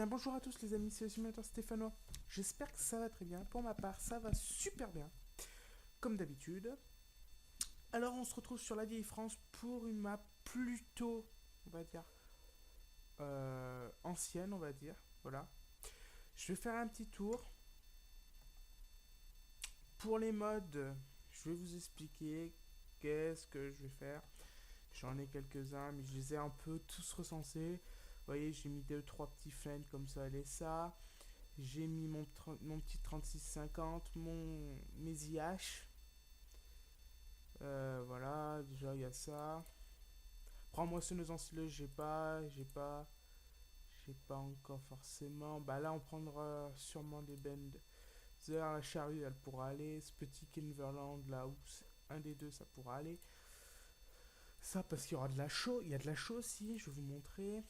bien, bonjour à tous les amis, c'est le simulateur Stéphano. J'espère que ça va très bien. Pour ma part, ça va super bien, comme d'habitude. Alors, on se retrouve sur la vieille France pour une map plutôt, on va dire, ancienne, on va dire. Voilà. Je vais faire un petit tour. Pour les modes, je vais vous expliquer qu'est-ce que je vais faire. J'en ai quelques-uns, mais je les ai un peu tous recensés. Vous voyez, j'ai mis deux, trois petits fans comme ça, et ça. J'ai mis mon petit 3650, mes IH. Voilà, déjà il y a ça. Prends moissonneuse ensileuse, j'ai pas encore forcément. Bah là, on prendra sûrement des Bender. La charrue, elle pourra aller. Ce petit Kinverland là, où un des deux, ça pourra aller. Ça, parce qu'il y aura de la chaux. Il y a de la chaux aussi, je vais vous montrer.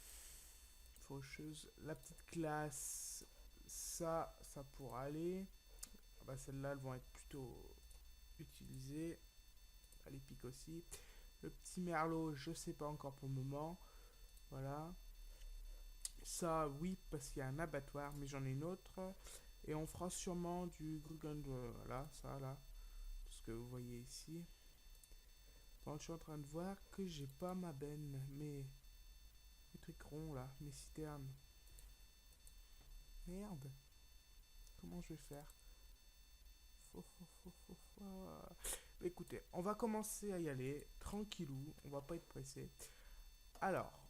Faucheuse. La petite classe, ça pourra aller. Ah bah celles-là, elles vont être plutôt utilisées. Les piques aussi. Le petit merlot, je sais pas encore pour le moment. Voilà. Ça, oui, parce qu'il y a un abattoir, mais j'en ai une autre. Et on fera sûrement du Grugend. Voilà, ça là. Ce que vous voyez ici. Bon, je suis en train de voir que j'ai pas ma benne. Mes trucs ronds là, mes citernes. Merde. Comment je vais faire? Écoutez, on va commencer à y aller. Tranquillou. On va pas être pressé. Alors,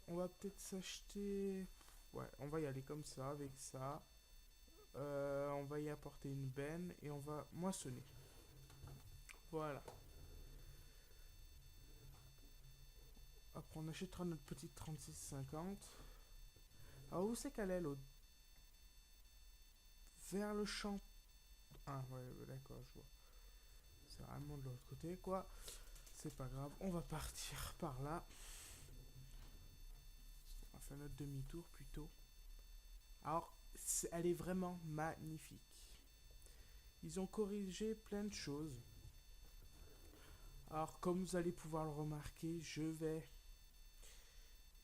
on va peut-être s'acheter... Ouais, on va y aller comme ça, avec ça. On va y apporter une benne et on va moissonner. Voilà. Après, on achètera notre petite 3650. Alors, où c'est qu'elle est, l'autre? Vers le champ. Ah, ouais, d'accord, je vois. C'est vraiment de l'autre côté, quoi. C'est pas grave, on va partir par là. On va faire notre demi-tour plutôt. Alors, elle est vraiment magnifique. Ils ont corrigé plein de choses. Alors, comme vous allez pouvoir le remarquer,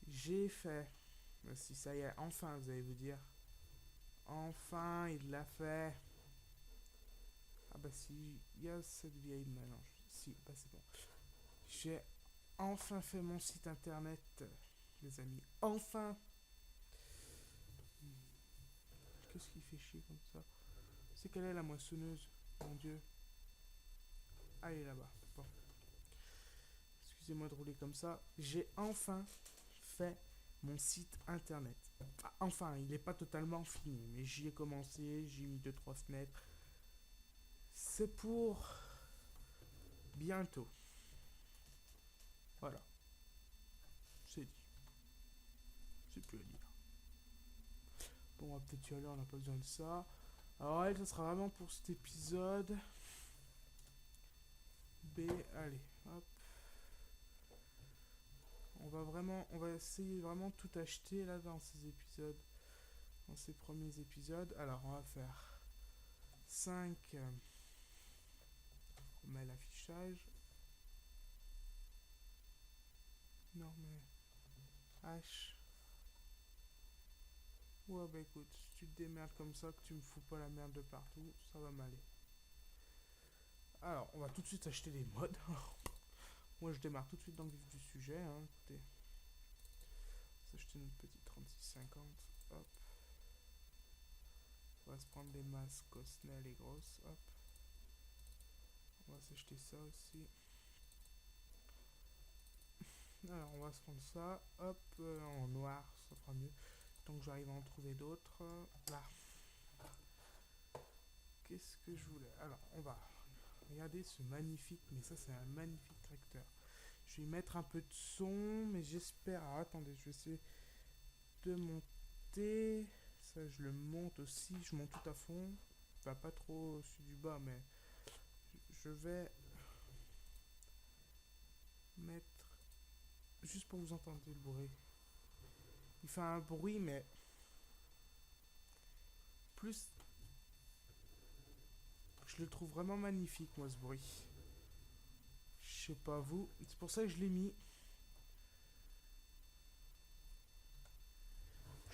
j'ai fait... Si ça y est, enfin, vous allez vous dire. Enfin, il l'a fait. Ah bah si, il y a cette vieille mélange. Si, bah c'est bon. J'ai enfin fait mon site internet, les amis. Enfin. Qu'est-ce qui fait chier comme ça? C'est quelle est la moissonneuse? Mon dieu. Ah, elle est là-bas. Bon. Excusez-moi de rouler comme ça. J'ai enfin fait mon site internet. Enfin, il n'est pas totalement fini, mais j'y ai commencé, j'ai mis deux trois fenêtres. C'est pour bientôt. Voilà, c'est dit. C'est plus à dire. Bon, on va peut-être y aller, on n'a pas besoin de ça. Alors elle, ça sera vraiment pour cet épisode. B, allez, hop. On va essayer vraiment tout acheter là dans ces épisodes. Dans ces premiers épisodes. Alors on va faire 5. On met l'affichage. Non mais... H. Ouais bah écoute, si tu te démerdes comme ça, que tu me fous pas la merde de partout, ça va m'aller. Alors, on va tout de suite acheter des mods. Moi je démarre tout de suite dans le vif du sujet, hein, écoutez. On va s'acheter notre petit 3650. Hop. On va se prendre des masques Cosnell et grosses. Hop. On va s'acheter ça aussi. Alors on va se prendre ça. Hop. En noir, ça fera mieux. Tant que j'arrive à en trouver d'autres. Là. Qu'est-ce que je voulais? Alors on va regarder ce magnifique. Mais ça c'est un magnifique tracteur. Je vais mettre un peu de son. Mais j'espère... Alors attendez, je vais essayer de monter. Ça je le monte aussi. Je monte tout à fond. Enfin pas trop au-dessus du bas, mais je vais mettre juste pour vous entendre le bruit. Il fait un bruit, mais plus je le trouve vraiment magnifique, moi, ce bruit. Je sais pas vous, c'est pour ça que je l'ai mis.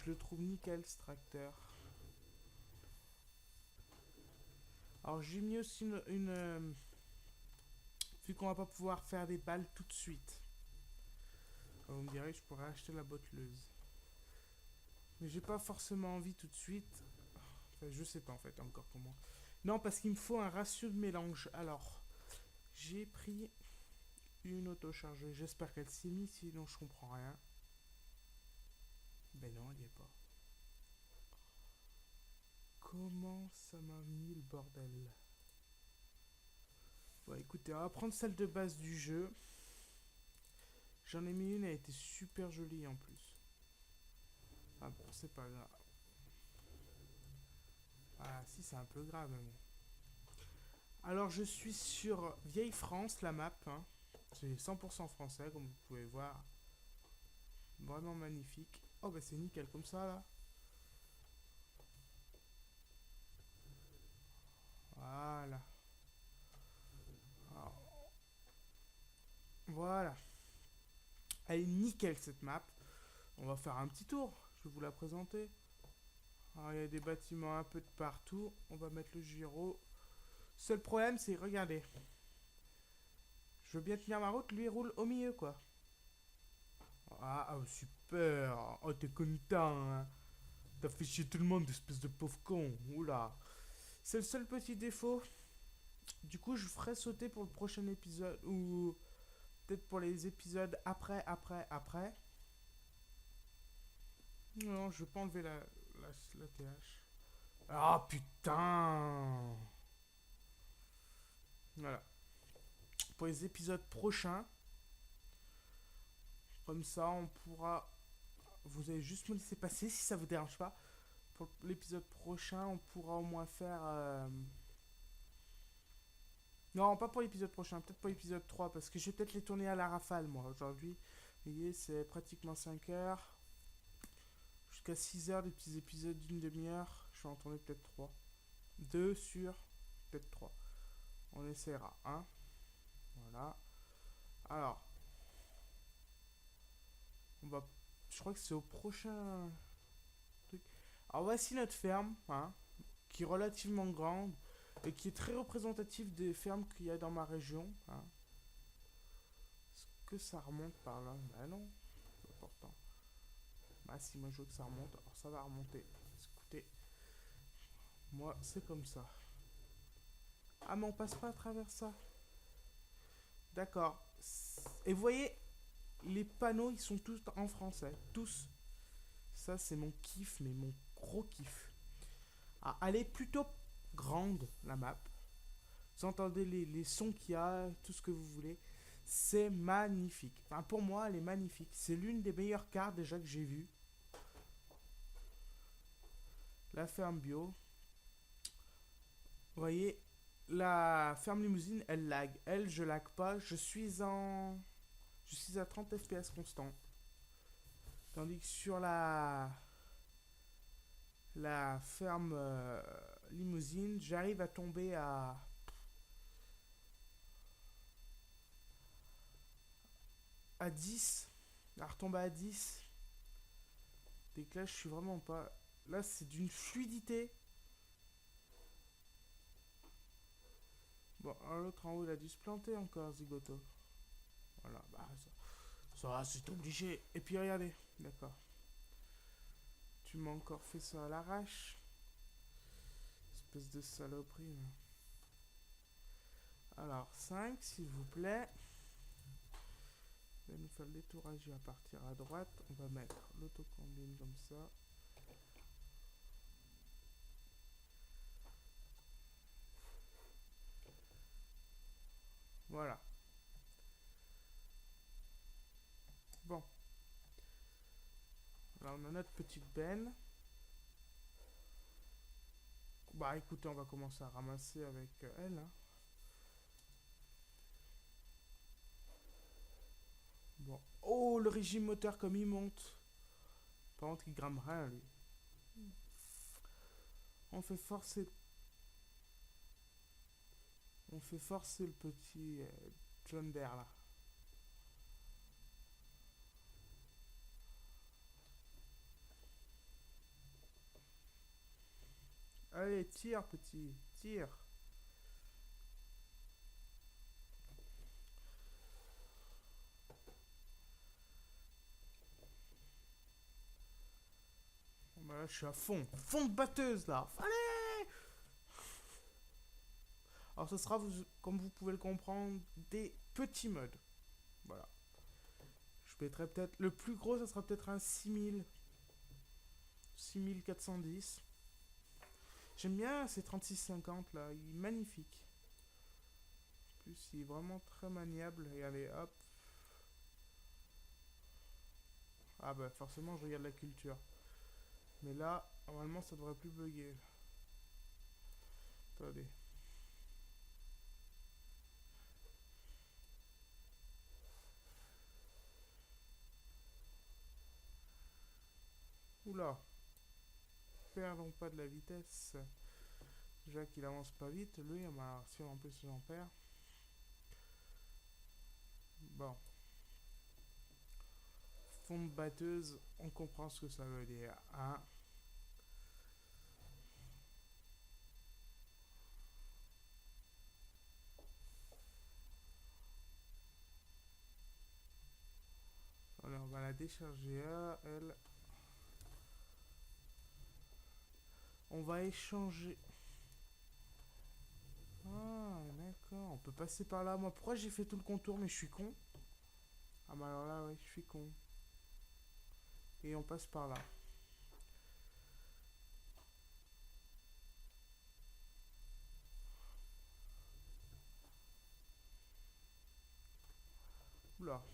je le trouve nickel ce tracteur. Alors j'ai mis aussi vu qu'on va pas pouvoir faire des balles tout de suite. Vous me direz que je pourrais acheter la botteleuse. Mais j'ai pas forcément envie tout de suite. Enfin, je sais pas en fait encore comment. Non, parce qu'il me faut un ratio de mélange. Alors, j'ai pris une autochargeuse. J'espère qu'elle s'est mise, sinon je comprends rien. Ben non, elle y est pas. Comment ça m'a mis le bordel? Bon, écoutez, on va prendre celle de base du jeu. J'en ai mis une, elle était super jolie en plus. Ah bon, c'est pas grave. Ah si, c'est un peu grave, mais bon. Alors, je suis sur Vieille France, la map. Hein. C'est 100% français, comme vous pouvez voir. Vraiment magnifique. Oh, bah c'est nickel comme ça, là. Voilà. Alors, voilà. Elle est nickel, cette map. On va faire un petit tour. Je vais vous la présenter. Alors, il y a des bâtiments un peu de partout. On va mettre le gyro. Seul problème, c'est, regardez. Je veux bien tenir ma route, lui il roule au milieu, quoi. Ah, super. Oh, t'es content, hein. T'as fait chier tout le monde, espèce de pauvre con. Oula. C'est le seul petit défaut. Du coup, je ferai sauter pour le prochain épisode. Ou peut-être pour les épisodes après. Non, je veux pas enlever la TH. Ah, putain. Voilà. Pour les épisodes prochains. Comme ça, on pourra... Vous allez juste me laisser passer si ça vous dérange pas. Pour l'épisode prochain, on pourra au moins faire... Non, pas pour l'épisode prochain, peut-être pour l'épisode 3, parce que je vais peut-être les tourner à la rafale, moi, aujourd'hui. Vous voyez, c'est pratiquement 5 heures. Jusqu'à 6 heures, des petits épisodes d'une demi-heure. Je vais en tourner peut-être 3. 2 sur peut-être 3. On essaiera, hein. Voilà. Alors, on va... Je crois que c'est au prochain truc. Alors, voici notre ferme, hein, qui est relativement grande et qui est très représentative des fermes qu'il y a dans ma région. Hein. Est-ce que ça remonte par là? Bah non, c'est important. Bah si, moi je veux que ça remonte, alors ça va remonter. Écoutez, moi c'est comme ça. Ah mais on passe pas à travers ça. D'accord. Et vous voyez, les panneaux ils sont tous en français. Tous. Ça c'est mon kiff, mais mon gros kiff. Ah, elle est plutôt grande, la map. Vous entendez les sons qu'il y a, tout ce que vous voulez. C'est magnifique. Enfin, pour moi, elle est magnifique. C'est l'une des meilleures cartes déjà que j'ai vues. La ferme bio. Vous voyez, la ferme limousine, elle lag. Elle, je lag pas. Je suis à 30 FPS constant. Tandis que sur la ferme limousine, j'arrive à tomber à 10. À retomber à 10. Dès que là, je suis vraiment pas... Là, c'est d'une fluidité. Bon, l'autre en haut, il a dû se planter encore, Zigoto. Voilà, bah ça c'est obligé. Et puis regardez, d'accord. Tu m'as encore fait ça à l'arrache. Espèce de saloperie. Alors, 5, s'il vous plaît. On va nous faire le détourage, il va partir à droite. On va mettre l'autocombine comme ça. Voilà. Bon. Là, on a notre petite benne. Bah écoutez, on va commencer à ramasser avec elle. Hein. Bon. Oh, le régime moteur comme il monte. Par contre, il gramme rien, lui. On fait forcer... On fait forcer le petit John Deere, là. Allez, tire, petit. Tire. Bon, bah là, je suis à fond. Fond de batteuse, là. Allez. Alors, ce sera, comme vous pouvez le comprendre, des petits modes. Voilà. Je mettrai peut-être... Le plus gros, ça sera peut-être un 6410. J'aime bien ces 3650 là. Il est magnifique. En plus, il est vraiment très maniable. Et allez, hop. Ah bah, forcément, je regarde la culture. Mais là, normalement, ça devrait plus bugger. Attendez. Oula. Perdons pas de la vitesse. Déjà qu'il avance pas vite, lui, si en plus j'en perds. Bon. Fond de batteuse, on comprend ce que ça veut dire. Hein. Alors, on va la décharger à elle. On va échanger. Ah, d'accord. On peut passer par là. Moi, pourquoi j'ai fait tout le contour, mais je suis con? Ah, bah alors là, ouais, je suis con. Et on passe par là. Oula,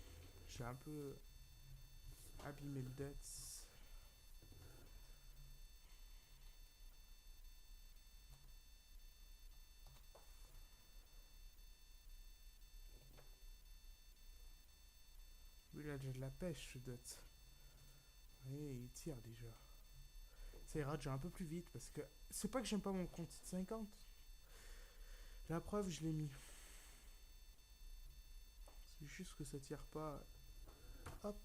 j'ai un peu abîmé le Dets. Lui, il a déjà de la pêche, ce Dets. Et il tire déjà. Ça ira déjà un peu plus vite parce que c'est pas que j'aime pas mon compte 50. La preuve, je l'ai mis. C'est juste que ça tire pas. Hop.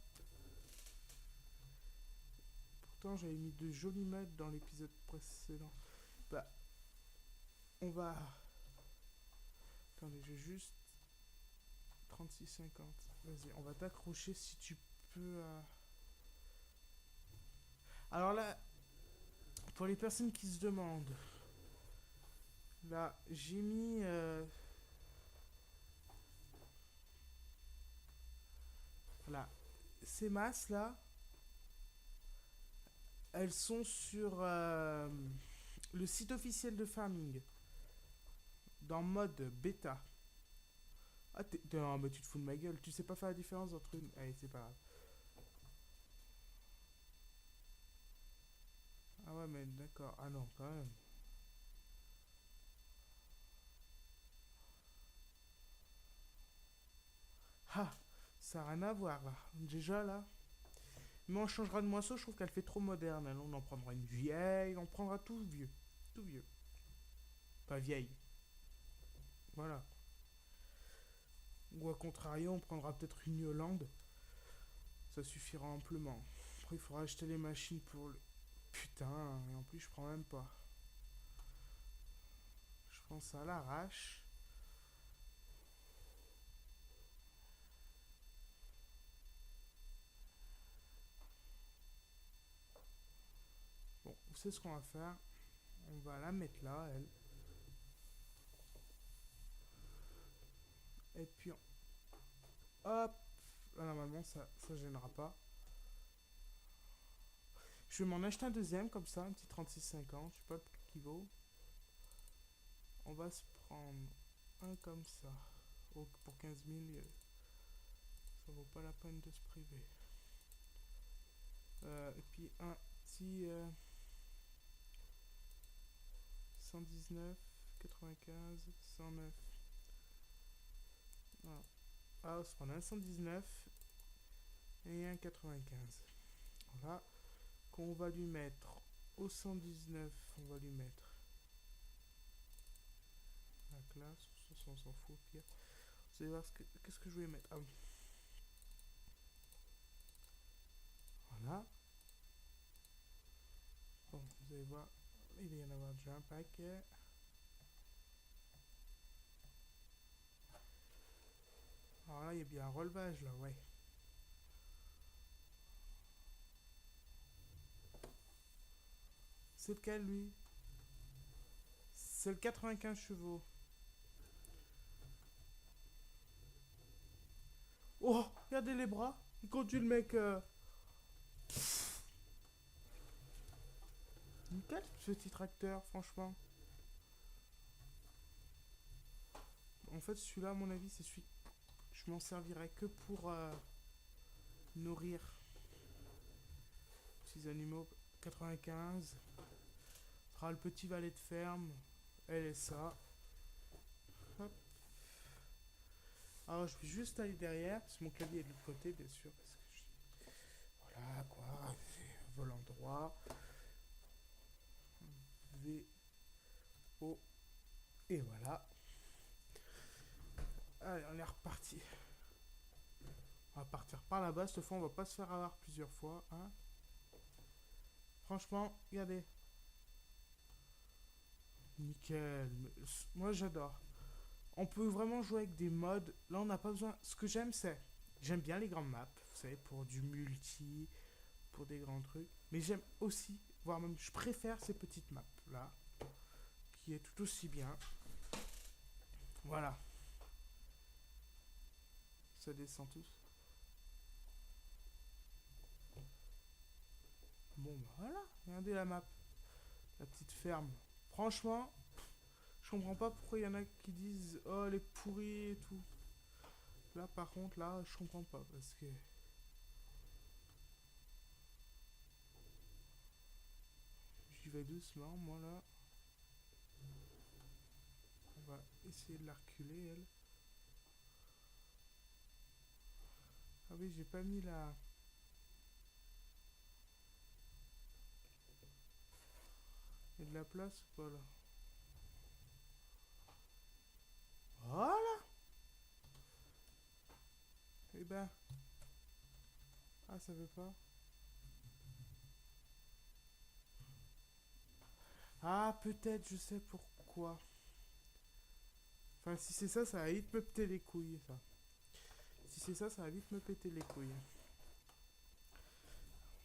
Pourtant, j'avais mis de jolis mètres dans l'épisode précédent. Bah, on va. Attendez, j'ai juste 36,50. Vas-y, on va t'accrocher si tu peux. Alors là, pour les personnes qui se demandent, là, j'ai mis. Voilà, ces masses là, elles sont sur le site officiel de Farming, dans mode bêta. Ah, non, mais tu te fous de ma gueule, tu sais pas faire la différence entre une. Allez, c'est pas grave. Ah ouais, mais d'accord. Ah non, quand même. Ah, ça n'a rien à voir là. Déjà là. Mais on changera de moisseau, je trouve qu'elle fait trop moderne. Alors, on en prendra une vieille, on prendra tout vieux. Tout vieux. Pas vieille. Voilà. Ou à contrario, on prendra peut-être une Hollande. Ça suffira amplement. Après, il faudra acheter les machines pour le. Putain, et en plus, je prends même pas. Je prends ça à l'arrache. Bon, vous savez ce qu'on va faire? On va la mettre là, elle. Et puis, hop. Là, normalement, ça gênera pas. Je vais m'en acheter un deuxième, comme ça, un petit 36,50. Je sais pas le prix qu'il vaut. On va se prendre un comme ça. Pour 15 000, ça vaut pas la peine de se priver. Et puis un petit 119, 95, 109. Voilà. Ah, on se prend un 119 et un 95. Voilà. Qu'on va lui mettre au 119, on va lui mettre la classe. On s'en fout au pire. Vous allez voir qu'est-ce que je vais mettre. Ah oui. Voilà. Bon, vous allez voir. Il va y en avoir déjà un paquet. Alors là, il y a bien un relevage, là, ouais. C'est lequel, lui? C'est le 95 chevaux. Oh, regardez les bras. Il conduit le mec. Nickel, ce petit tracteur, franchement. En fait, celui-là, à mon avis, c'est celui. Je m'en servirai que pour nourrir petits animaux. 95. Sera le petit valet de ferme. Elle est ça. Hop. Alors, je vais juste aller derrière. Parce que mon clavier est de l'autre côté, bien sûr. Parce que voilà, quoi. Volant droit. V. O. Et voilà. Allez, on est reparti. On va partir par là-bas. Cette fois, on va pas se faire avoir plusieurs fois. Hein. Franchement, regardez. Nickel. Moi, j'adore. On peut vraiment jouer avec des modes. Là, on n'a pas besoin. Ce que j'aime, c'est. J'aime bien les grandes maps. Vous savez, pour du multi, pour des grands trucs. Mais j'aime aussi, voire même, je préfère ces petites maps là, qui est tout aussi bien. Voilà. Ça descend tous. Bon, bah voilà. Regardez la map. La petite ferme. Franchement, je comprends pas pourquoi il y en a qui disent oh, elle est pourrie et tout. Là, par contre, là, je comprends pas parce que. J'y vais doucement, moi là. On va essayer de la reculer, elle. Ah oui, j'ai pas mis la. Il y a de la place ou pas là? Voilà. Eh ben. Ah, ça veut pas. Ah, peut-être, je sais pourquoi. Enfin, si c'est ça, ça va vite me péter les couilles, ça. Si c'est ça, ça va vite me péter les couilles.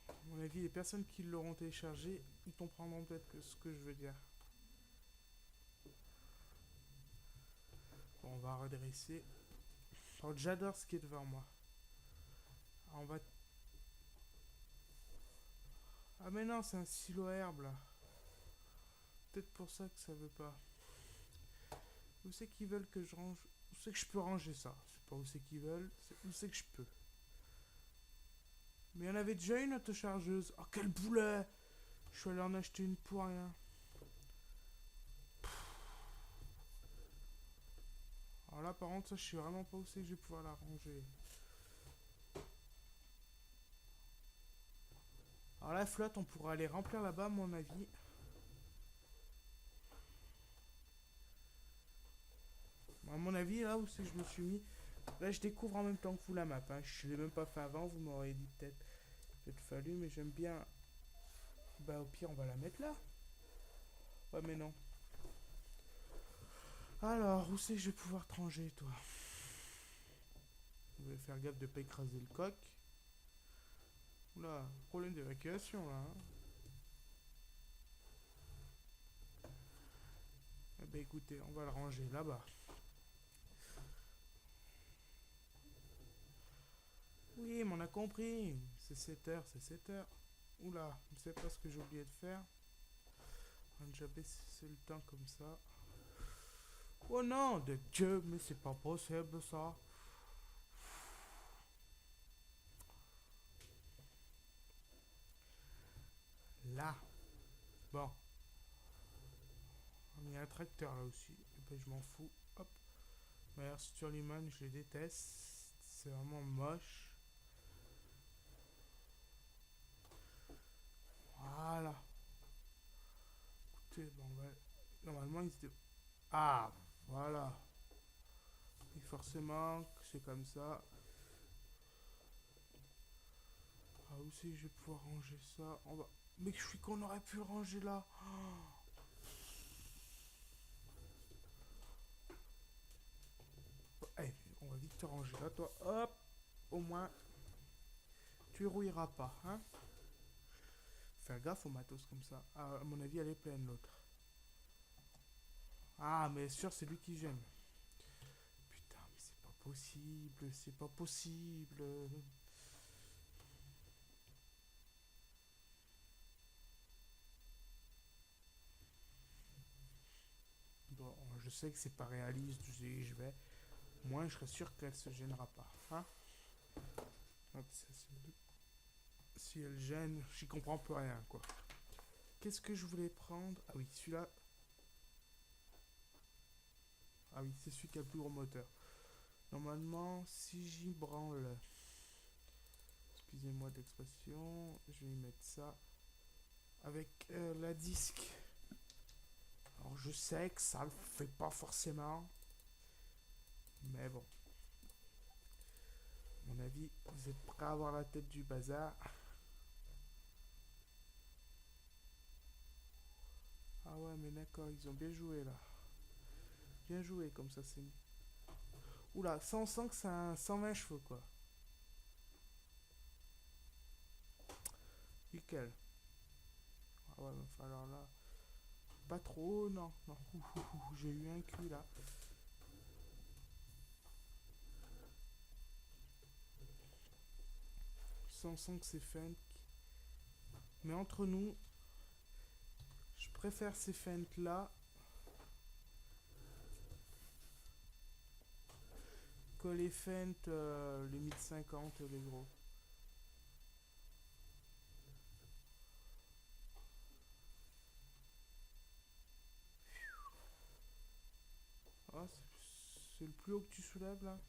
À mon avis, les personnes qui l'auront téléchargé, ils comprendront peut-être ce que je veux dire. Bon, on va redresser. Alors, j'adore ce qui est devant moi. Alors, on va. Ah, mais non, c'est un silo herbe là. Peut-être pour ça que ça veut pas. Où c'est qu'ils veulent que je range? Où c'est que je peux ranger ça? C'est pas où c'est qu'ils veulent, c'est où c'est que je peux. Mais il y en avait déjà une autochargeuse. Oh, quel boulet! Je suis allé en acheter une pour rien. Alors là, par contre, ça, je sais vraiment pas où c'est que je vais pouvoir la ranger. Alors la flotte, on pourra aller remplir là-bas, à mon avis. À mon avis, là où c'est que je me suis mis. Là, je découvre en même temps que vous la map. Hein. Je l'ai même pas fait avant, vous m'aurez dit peut-être fallu, mais j'aime bien. Bah, au pire, on va la mettre là. Ouais, mais non. Alors, où c'est que je vais pouvoir te ranger, toi? Vous allez faire gaffe de pas écraser le coq. Oula, problème d'évacuation là. Hein. Eh ben écoutez, on va le ranger là-bas. Oui, mais on a compris. C'est 7 heures, c'est 7 heures. Oula, je sais pas ce que j'ai oublié de faire. On a déjà baissé le temps comme ça. Oh non, de Dieu, mais c'est pas possible ça. Là. Bon. Il y a un tracteur là aussi. Et ben je m'en fous. Hop. D'ailleurs, Sturlyman, je les déteste. C'est vraiment moche. Voilà. Écoutez, bon, on va. Normalement, ils se. Ah, voilà. Et forcément, c'est comme ça. Ah, où c'est que je vais pouvoir ranger ça? On va. Mais je suis qu'on aurait pu le ranger là. te ranger là, toi. Hop, au moins, tu rouilleras pas, hein. Faire gaffe au matos comme ça. Ah, à mon avis, elle est pleine, l'autre. Ah, mais sûr, c'est lui qui gêne. Putain, mais c'est pas possible, c'est pas possible. Bon, je sais que c'est pas réaliste, je vais. Moi, je serais sûr qu'elle se gênera pas, hein. Hop, si elle gêne, j'y comprends plus rien, quoi. Qu'est-ce que je voulais prendre? Ah oui, celui-là. Ah oui, c'est celui qui a le plus gros moteur. Normalement, si j'y branle, excusez-moi d'expression, je vais y mettre ça avec la disque. Alors je sais que ça le fait pas forcément, mais bon, à mon avis, vous êtes prêts à avoir la tête du bazar. Ah ouais, mais d'accord, ils ont bien joué là. Bien joué comme ça, c'est mis. Oula, ça on sent que c'est un 120 chevaux quoi. Nickel. Ah ouais, va falloir là. Pas trop, non, non. J'ai eu un cul là. Ça on sent que c'est funk. Mais entre nous, je préfère ces fentes là que les fentes, les 1050, les gros. Ah, c'est le plus haut que tu soulèves là.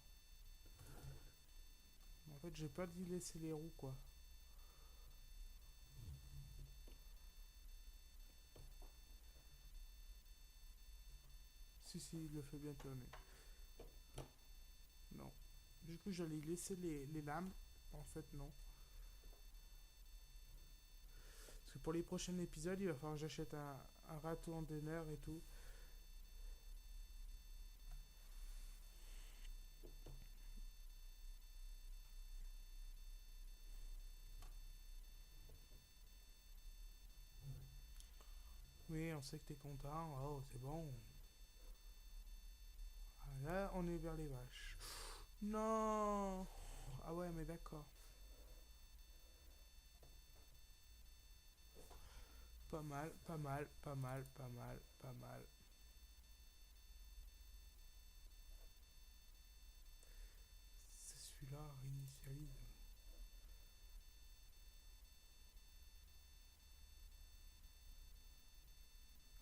En fait, j'ai pas dit laisser les roues quoi. Si, si, il le fait bien tourner. Non. Du coup, j'allais laisser les lames. En fait, non. Parce que pour les prochains épisodes, il va falloir que j'achète un râteau en denner et tout. Oui, on sait que t'es content. Oh, c'est bon. Ah, là, on est vers les vaches. Non. Ah ouais, mais d'accord. Pas mal, pas mal, pas mal, pas mal, pas mal. C'est celui-là, réinitialise.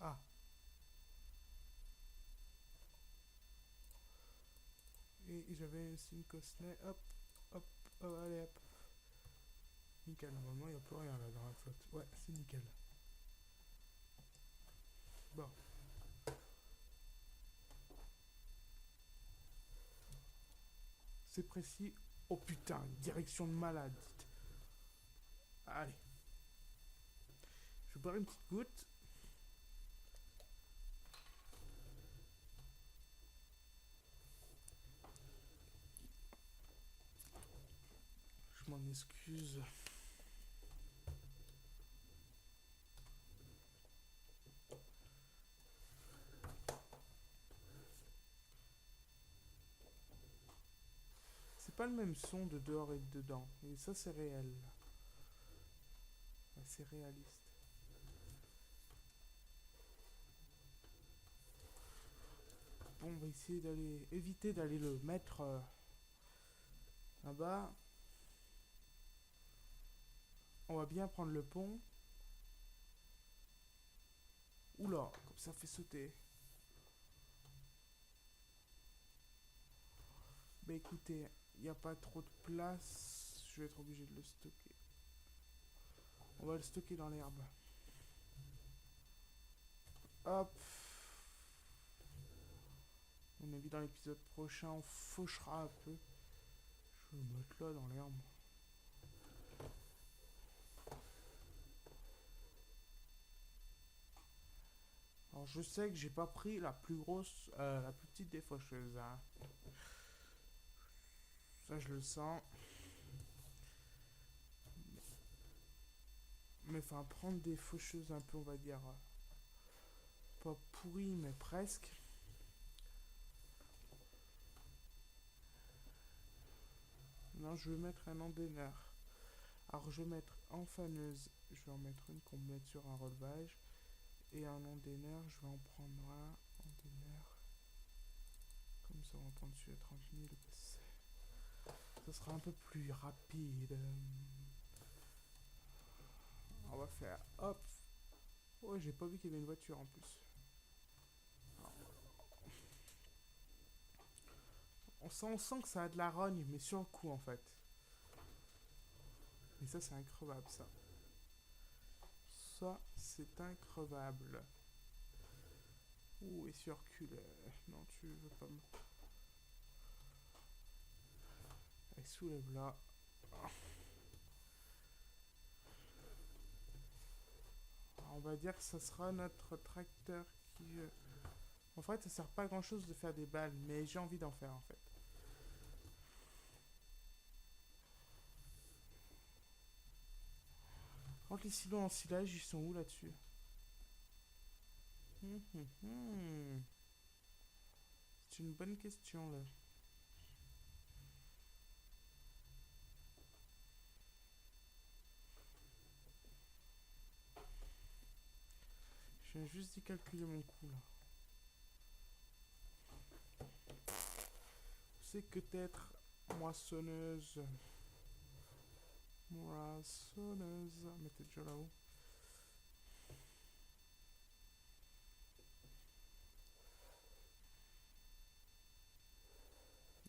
Ah, et j'avais aussi une Cosnay. Hop, hop, oh, allez hop. Nickel, normalement il n'y a plus rien là dans la flotte. Ouais, c'est nickel. Bon, c'est précis. Oh putain, direction de malade. Allez, je vais boire une petite goutte. Je m'en excuse. C'est pas le même son de dehors et de dedans. Et ça, c'est réel. Ouais, c'est réaliste. Bon, on va essayer d'aller éviter d'aller le mettre là-bas. On va bien prendre le pont. Oula, comme ça fait sauter. Bah écoutez, il n'y a pas trop de place. Je vais être obligé de le stocker. On va le stocker dans l'herbe. Hop. On a vu dans l'épisode prochain, on fauchera un peu. Je vais le mettre là dans l'herbe. Alors je sais que j'ai pas pris la plus grosse, la plus petite des faucheuses. Hein. Ça, je le sens. Mais enfin, prendre des faucheuses un peu, on va dire, pas pourries, mais presque. Non, je vais mettre un endaineur. Alors, je vais mettre en faneuse, je vais en mettre une qu'on me mette sur un relevage. Et un endaineur, je vais en prendre un endaineur. Comme ça, on va prendre celui à 30 000. Ça sera un peu plus rapide. On va faire hop. Oh, j'ai pas vu qu'il y avait une voiture en plus. On sent que ça a de la rogne, mais sur le coup en fait. Mais ça, c'est increvable ça. Ça, c'est increvable. Ouh, et sur recule. Non, tu veux pas me. Allez, soulève là. On va dire que ça sera notre tracteur qui. En fait, ça sert pas à grand chose de faire des balles, mais j'ai envie d'en faire en fait. Entre les silos en silage, ils sont où là-dessus? C'est une bonne question là. Je viens juste d'y calculer mon coût là. C'est que d'être moissonneuse. Moissonneuse. Mais t'es déjà là-haut.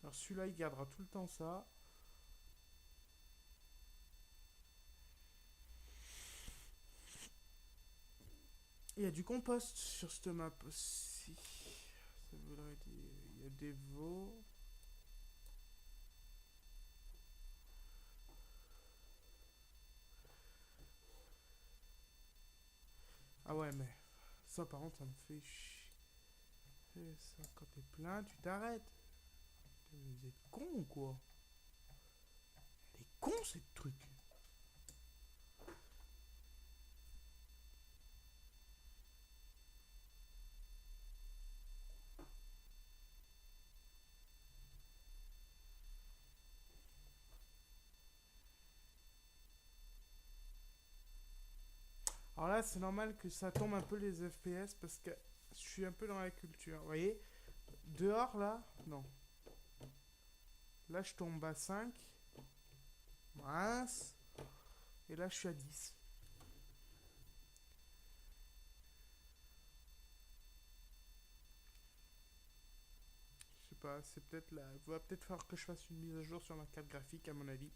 Alors celui-là, il gardera tout le temps ça. Il y a du compost sur cette map aussi. Ça voudrait dire... Il y a des veaux. Ah ouais, mais... Ça, par contre, ça me fait chier. Ça, quand t'es plein, tu t'arrêtes. Vous êtes con ou quoi? Elle est con, cette truc. Alors là, c'est normal que ça tombe un peu les FPS parce que je suis un peu dans la culture. Vous voyez? Dehors, là, non. Là, je tombe à 5. Mince. Et là, je suis à 10. Je sais pas, c'est peut-être là. Il va peut-être falloir que je fasse une mise à jour sur ma carte graphique, à mon avis.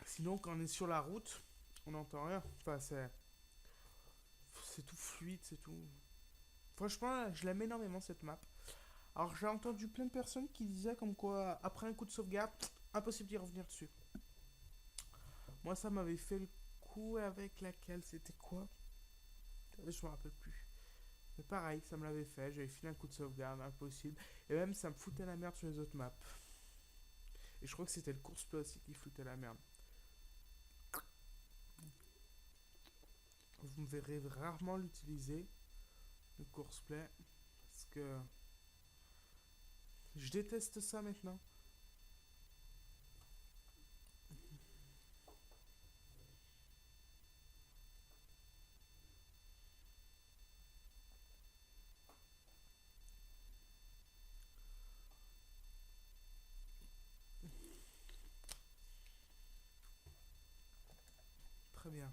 Sinon, quand on est sur la route, on n'entend rien. Enfin, c'est tout fluide, c'est tout. Franchement, je l'aime énormément cette map. Alors, j'ai entendu plein de personnes qui disaient comme quoi, après un coup de sauvegarde, impossible d'y revenir dessus. Moi, ça m'avait fait le coup avec laquelle, c'était quoi? Je me rappelle plus. Mais pareil, ça me l'avait fait. J'avais fini un coup de sauvegarde, impossible. Et même, ça me foutait la merde sur les autres maps. Et je crois que c'était le course-play aussi qui foutait la merde. Vous me verrez rarement l'utiliser, le course-play. Parce que je déteste ça maintenant. Très bien.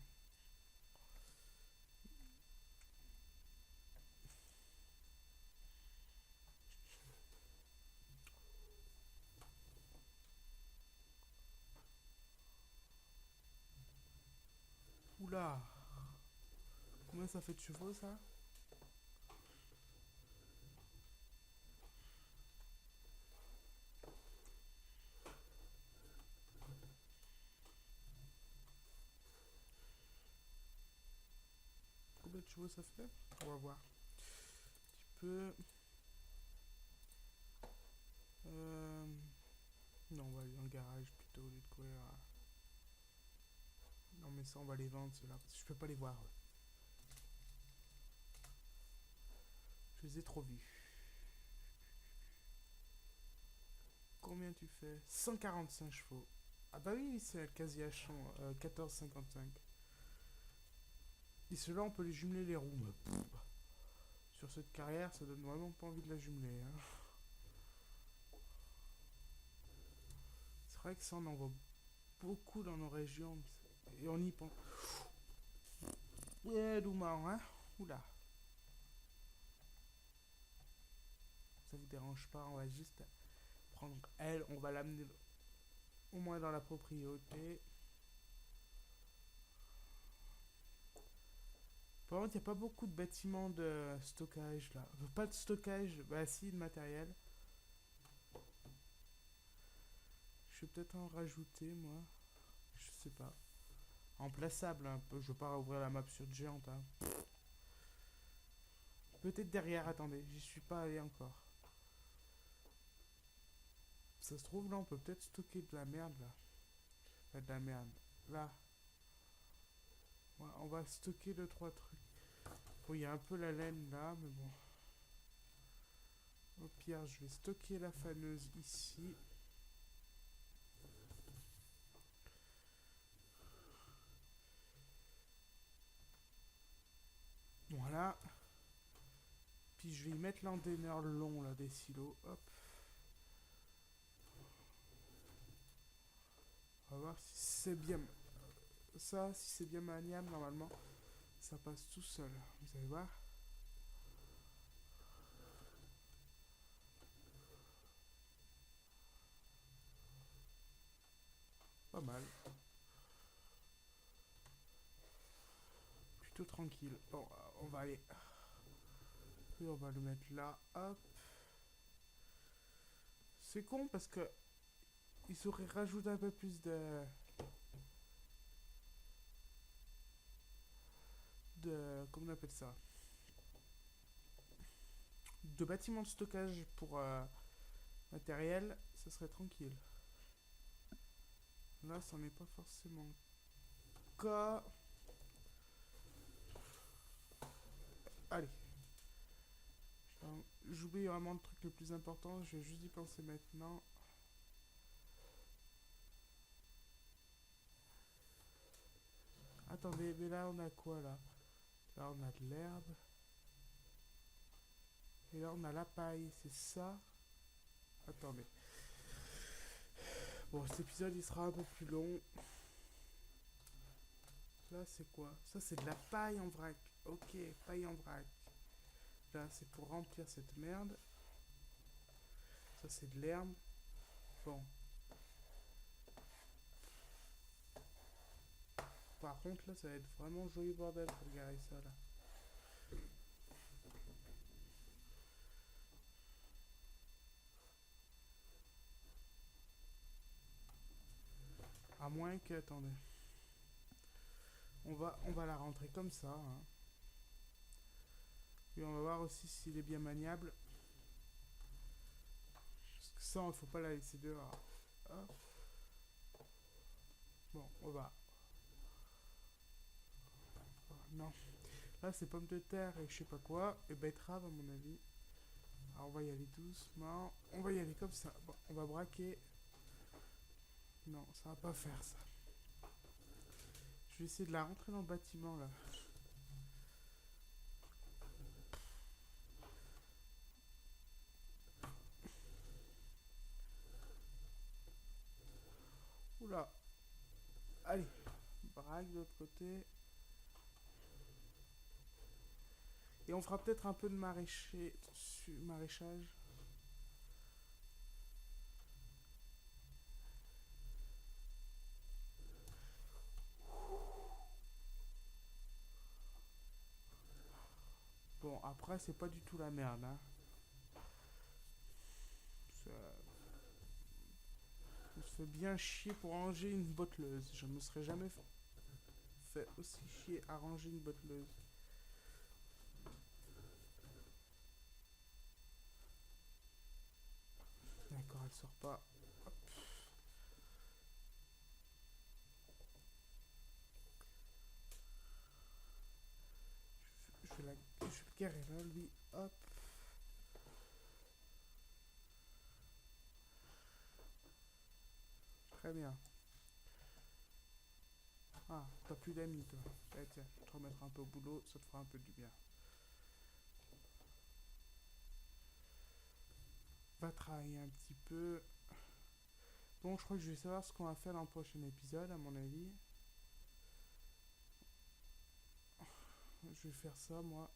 Oula. Combien ça fait de chevaux ça? Combien de chevaux ça fait? On va voir. Un petit peu. garage plutôt au lieu de courir. Non mais ça on va les vendre ceux-là parce que je peux pas les voir. Je les ai trop vus. Combien tu fais? 145 chevaux. Ah bah oui, c'est un quasi H100, 14,55. Et ceux-là, on peut les jumeler les roues. Mais sur cette carrière, ça donne vraiment pas envie de la jumeler. Hein. C'est vrai que ça, on en voit beaucoup dans nos régions. Et on y pense. Ouais, doucement, hein. Oula. Ça vous dérange pas, on va juste prendre elle, on va l'amener au moins dans la propriété. Par contre, il n'y a pas beaucoup de bâtiments de stockage là. Pas de stockage, bah si, de matériel. Je vais peut-être en rajouter, moi. Je sais pas. Emplaçable un peu. Je veux pas ouvrir la map sur géante. Hein. Peut-être derrière, attendez. J'y suis pas allé encore. Ça se trouve là, on peut peut-être stocker de la merde là. Enfin, de la merde. Là. Ouais, on va stocker 2-3 trucs. Bon, il y a un peu la laine là, mais bon. Au pire, je vais stocker la faneuse ici. Voilà. Puis je vais y mettre l'endaineur long là des silos. Hop. On va voir si c'est bien. Ça, si c'est bien maniable, normalement, ça passe tout seul. Vous allez voir. Pas mal. Plutôt tranquille. Bon, on va aller. Puis on va le mettre là. Hop. C'est con parce que il saurait rajouter un peu plus comment on appelle ça, de bâtiments de stockage pour matériel, ça serait tranquille. Là, ça n'est pas forcément le cas. Allez. J'oublie vraiment le truc le plus important, je vais juste y penser maintenant. Attendez, mais là on a quoi là? Là on a de l'herbe. Et là on a la paille, c'est ça? Attendez. Bon, cet épisode il sera un peu plus long. Là c'est quoi? Ça c'est de la paille en vrac. Ok, paille en vrac. Là c'est pour remplir cette merde. Ça c'est de l'herbe. Bon. Par contre là ça va être vraiment joli bordel pour garer ça là. À moins que, attendez. On va la rentrer comme ça. Hein. Et on va voir aussi s'il est bien maniable. Parce que ça, il ne faut pas la laisser dehors. Hop. Bon, on va. Oh, non. Là, c'est pommes de terre et je sais pas quoi. Et betterave, à mon avis. Alors, on va y aller doucement. On va y aller comme ça. Bon, on va braquer. Non, ça va pas faire ça. Je vais essayer de la rentrer dans le bâtiment là. Oula. Allez. Braque de l'autre côté. Et on fera peut-être un peu de maraîchage. Bon, après, c'est pas du tout la merde. Hein. Ça me fait bien chier pour ranger une botteleuse. Je me serais jamais fait aussi chier à ranger une botteleuse. D'accord, elle sort pas. Hop. Guerrero, lui, hop. Très bien. Ah, t'as plus d'amis, toi. Eh, tiens, je vais te remettre un peu au boulot, ça te fera un peu du bien. Va travailler un petit peu. Bon, je crois que je vais savoir ce qu'on va faire dans le prochain épisode, à mon avis. Je vais faire ça, moi.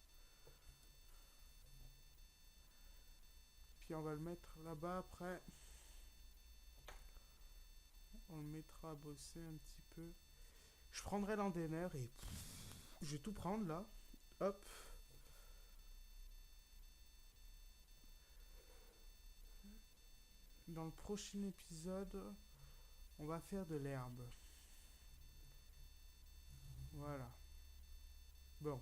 Puis on va le mettre là-bas après. On le mettra à bosser un petit peu. Je prendrai l'anteneur et je vais tout prendre là. Hop. Dans le prochain épisode, on va faire de l'herbe. Voilà. Bon.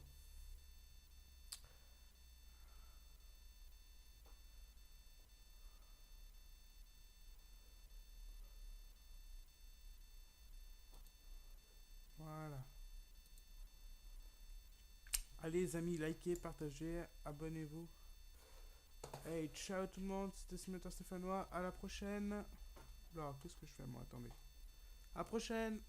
Voilà. Allez les amis, likez, partagez, abonnez-vous. Hey, ciao tout le monde, c'était Simulateur Stéphanois, à la prochaine. Alors, qu'est-ce que je fais moi? Attendez. À la prochaine.